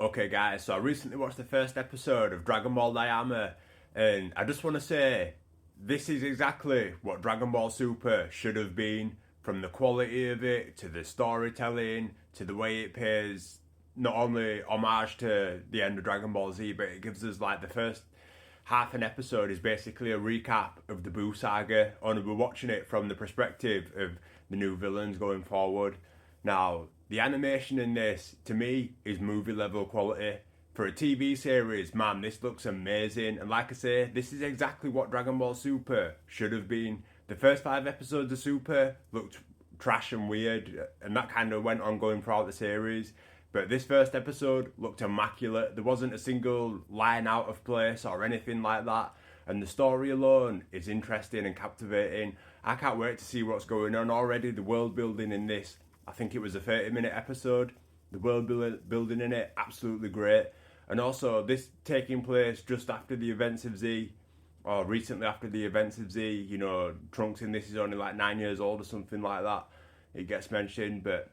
Okay guys, so I recently watched the first episode of Dragonball Daima, and I just want to say, this is exactly what Dragon Ball Super should have been, from the quality of it, to the storytelling, to the way it pays not only homage to the end of Dragon Ball Z, but it gives us like the first half an episode is basically a recap of the Buu saga, only we're watching it from the perspective of the new villains going forward. Now, the animation in this, to me, is movie level quality. For a TV series, man, this looks amazing. And like I say, this is exactly what Dragon Ball Super should have been. The first 5 episodes of Super looked trash and weird, and that kind of went on going throughout the series. But this first episode looked immaculate. There wasn't a single line out of place or anything like that. And the story alone is interesting and captivating. I can't wait to see what's going on already. The world building in this, I think it was a 30-minute episode. The world building in it, absolutely great. And also, this taking place just after the events of Z, or recently after the events of Z. You know, Trunks in this is only like 9 years old or something like that. It gets mentioned, but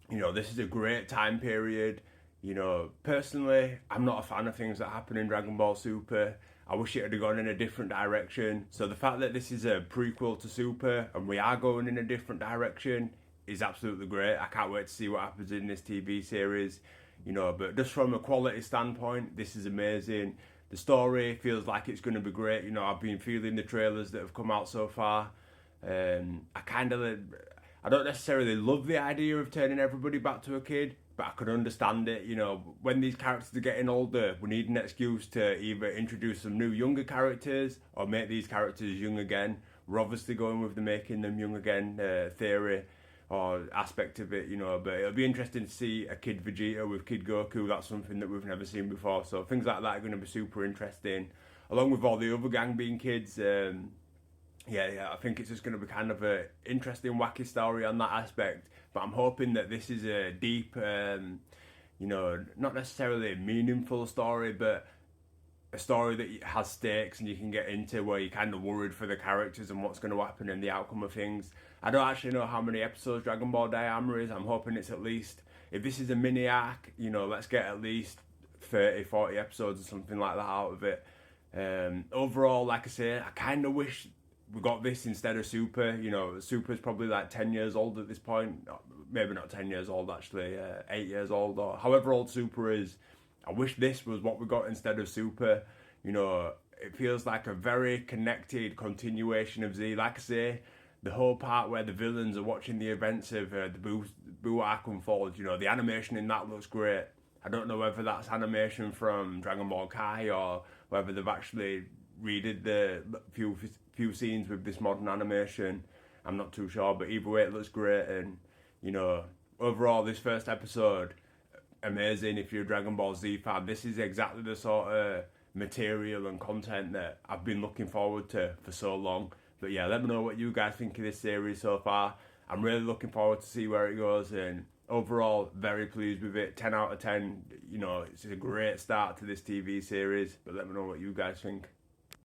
you know, this is a great time period. You know, personally, I'm not a fan of things that happen in Dragon Ball Super. I wish it had gone in a different direction. So the fact that this is a prequel to Super and we are going in a different direction is absolutely great. I can't wait to see what happens in this TV series. You know, but just from a quality standpoint, this is amazing. The story feels like it's going to be great. You know, I've been feeling the trailers that have come out so far. I don't necessarily love the idea of turning everybody back to a kid, but I could understand it. You know, when these characters are getting older, we need an excuse to either introduce some new younger characters or make these characters young again. We're obviously going with the making them young again theory or aspect of it, you know, but it'll be interesting to see a Kid Vegeta with Kid Goku. That's something that we've never seen before, so things like that are going to be super interesting, along with all the other gang being kids. I think it's just going to be kind of a interesting, wacky story on that aspect. But I'm hoping that this is a deep, you know, not necessarily a meaningful story, but a story that has stakes and you can get into, where you're kind of worried for the characters and what's going to happen and the outcome of things. I don't actually know how many episodes Dragon Ball Daima is. I'm hoping it's at least, if this is a mini arc, you know, let's get at least 30, 40 episodes or something like that out of it. Overall, like I say, I kind of wish we got this instead of Super. You know, Super's probably like 10 years old at this point. Maybe not 10 years old, actually. 8 years old, or however old Super is. I wish this was what we got instead of Super. You know, it feels like a very connected continuation of Z. Like I say, the whole part where the villains are watching the events of the Buu arc unfold, you know, the animation in that looks great. I don't know whether that's animation from Dragon Ball Kai or whether they've actually redid the few scenes with this modern animation. I'm not too sure, but either way it looks great. And you know, overall this first episode, amazing. If you're a Dragon Ball Z fan, this is exactly the sort of material and content that I've been looking forward to for so long. But yeah, let me know what you guys think of this series so far. I'm really looking forward to see where it goes, and overall very pleased with it. 10 out of 10. You know, it's a great start to this TV series, but let me know what you guys think.